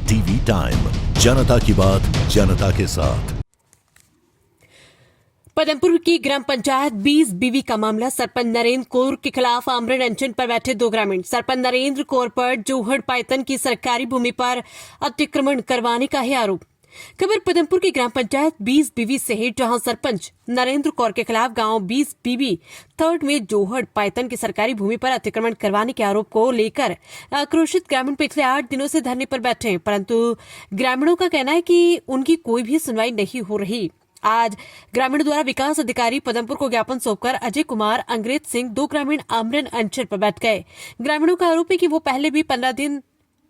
TV time, जनता की बात जनता के साथ। पदमपुर की ग्राम पंचायत 20 बीवी का मामला। सरपंच नरेंद्र कौर के खिलाफ आमरण अनशन पर बैठे दो ग्रामीण। सरपंच नरेंद्र कौर पर जोहड़ पायतन की सरकारी भूमि पर अतिक्रमण करवाने का है आरोप। खबर पदमपुर की ग्राम पंचायत 20 बीवी से है, जहां सरपंच नरेंद्र कौर के खिलाफ गांव 20 बीवी थर्ड में जोहड़ पायतन की सरकारी भूमि पर अतिक्रमण करवाने के आरोप को लेकर आक्रोशित ग्रामीण पिछले 8 दिनों से धरने पर बैठे हैं, परंतु ग्रामीणों का कहना है कि उनकी कोई भी सुनवाई नहीं हो रही। आज ग्रामीण द्वारा विकास अधिकारी पदमपुर को ज्ञापन सौंपकर अजय कुमार, अंग्रेज सिंह, दो ग्रामीण आमरण अनशन पर बैठ गए। ग्रामीणों का आरोप है कि वो पहले भी 15 दिन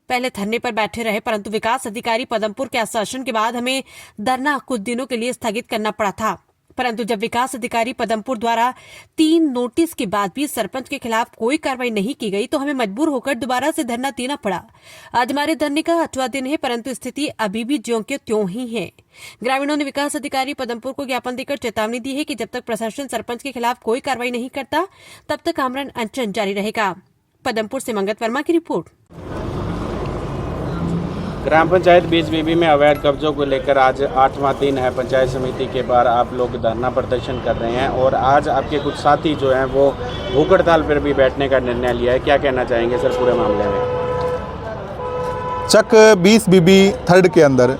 पहले धरने पर बैठे रहे, परंतु विकास अधिकारी पदमपुर के आश्वासन के बाद हमें धरना कुछ दिनों के लिए स्थगित करना पड़ा था। परंतु जब विकास अधिकारी पदमपुर द्वारा 3 नोटिस के बाद भी सरपंच के खिलाफ कोई कार्रवाई नहीं की गई, तो हमें मजबूर होकर दोबारा से धरना देना पड़ा। आज हमारे धरने का 8वां दिन है, परंतु स्थिति अभी भी ज्यों के त्यों ही है। ग्रामीणों ने विकास अधिकारी पदमपुर को ज्ञापन देकर चेतावनी दी है कि जब तक प्रशासन सरपंच के खिलाफ कोई कार्रवाई नहीं करता, तब तक आमरण अनशन जारी रहेगा। पदमपुर से मंगत वर्मा की रिपोर्ट। ग्राम पंचायत 20 बीबी में अवैध कब्जों को लेकर आज 8वां दिन है। पंचायत समिति के बाहर आप लोग धरना प्रदर्शन कर रहे हैं और आज आपके कुछ साथी जो हैं वो भूख हड़ताल पर भी बैठने का निर्णय लिया है। क्या कहना चाहेंगे सर पूरे मामले में? चक 20 बीबी थर्ड के अंदर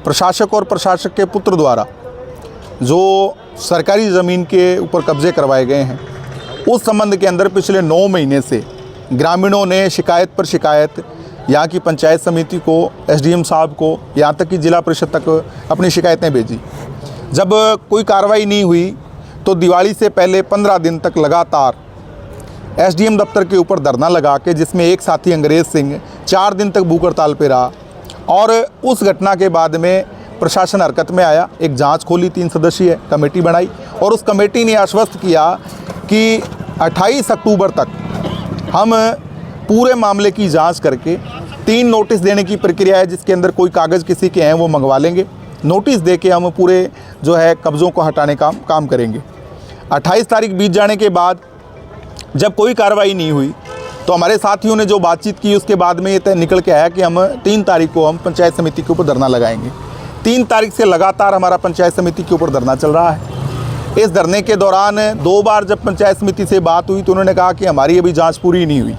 प्रशासक और प्रशासक के पुत्र द्वारा जो सरकारी ज़मीन के ऊपर कब्जे करवाए गए हैं, उस संबंध के अंदर पिछले 9 महीने से ग्रामीणों ने शिकायत पर शिकायत यहाँ की पंचायत समिति को, एसडीएम साहब को, यहाँ तक कि जिला परिषद तक अपनी शिकायतें भेजी। जब कोई कार्रवाई नहीं हुई तो दिवाली से पहले 15 दिन तक लगातार एसडीएम दफ्तर के ऊपर धरना लगा के, जिसमें एक साथी अंग्रेज सिंह 4 दिन तक भूख हड़ताल पे रहा। और उस घटना के बाद में प्रशासन हरकत में आया, एक जांच खोली, 3 सदस्यीय कमेटी बनाई और उस कमेटी ने आश्वस्त किया कि 28 अक्टूबर तक हम पूरे मामले की जांच करके 3 नोटिस देने की प्रक्रिया है, जिसके अंदर कोई कागज़ किसी के हैं वो मंगवा लेंगे। नोटिस दे के हम पूरे जो है कब्ज़ों को हटाने का काम करेंगे। 28 तारीख बीत जाने के बाद जब कोई कार्रवाई नहीं हुई तो हमारे साथियों ने जो बातचीत की, उसके बाद में ये तय निकल के आया कि हम 3 तारीख को हम पंचायत समिति के ऊपर धरना लगाएंगे। 3 तारीख से लगातार हमारा पंचायत समिति के ऊपर धरना चल रहा है। इस धरने के दौरान 2 बार जब पंचायत समिति से बात हुई तो उन्होंने कहा कि हमारी अभी जाँच पूरी नहीं हुई।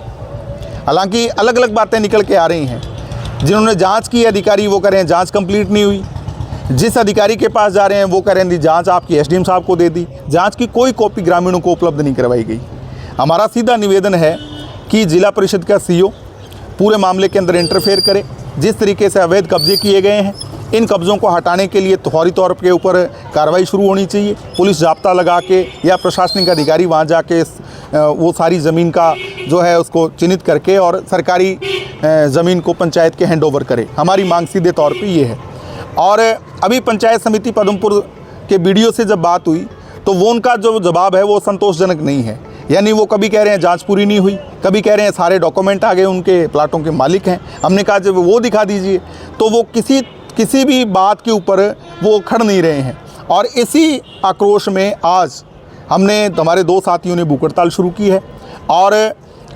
हालांकि अलग अलग बातें निकल के आ रही हैं। जिन्होंने जांच की अधिकारी वो कह रहे हैं जांच कंप्लीट नहीं हुई, जिस अधिकारी के पास जा रहे हैं वो कह रहे हैं जांच आपकी एसडीएम साहब को दे दी। जांच की कोई कॉपी ग्रामीणों को उपलब्ध नहीं करवाई गई। हमारा सीधा निवेदन है कि जिला परिषद का सीईओ पूरे मामले के अंदर इंटरफेयर करे। जिस तरीके से अवैध कब्जे किए गए हैं, इन कब्ज़ों को हटाने के लिए फौरी तौर के ऊपर कार्रवाई शुरू होनी चाहिए। पुलिस जाब्ता लगा के या प्रशासनिक अधिकारी वहाँ जाके वो सारी ज़मीन का जो है उसको चिन्हित करके और सरकारी ज़मीन को पंचायत के हैंडओवर करे। हमारी मांग सीधे तौर पे ये है। और अभी पंचायत समिति पदमपुर के बीडीओ से जब बात हुई तो वो उनका जो जवाब है वो संतोषजनक नहीं है। यानी वो कभी कह रहे हैं जांच पूरी नहीं हुई, कभी कह रहे हैं सारे डॉक्यूमेंट आ गए, उनके प्लाटों के मालिक हैं। हमने कहा जब वो दिखा दीजिए, तो वो किसी भी बात के ऊपर वो खड़ नहीं रहे हैं। और इसी आक्रोश में आज हमने हमारे 2 साथियों ने भूख हड़ताल शुरू की है। और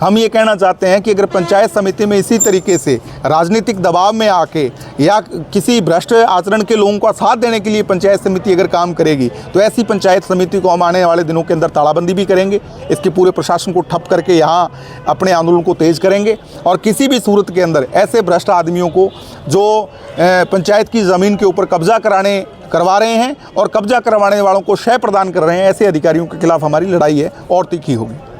हम ये कहना चाहते हैं कि अगर पंचायत समिति में इसी तरीके से राजनीतिक दबाव में आके या किसी भ्रष्ट आचरण के लोगों का साथ देने के लिए पंचायत समिति अगर काम करेगी, तो ऐसी पंचायत समिति को हम आने वाले दिनों के अंदर तालाबंदी भी करेंगे। इसके पूरे प्रशासन को ठप करके यहाँ अपने आंदोलन को तेज करेंगे। और किसी भी सूरत के अंदर ऐसे भ्रष्ट आदमियों को जो पंचायत की ज़मीन के ऊपर कब्जा करवा रहे हैं और कब्जा करवाने वालों को शय प्रदान कर रहे हैं, ऐसे अधिकारियों के खिलाफ हमारी लड़ाई है और तीखी होगी।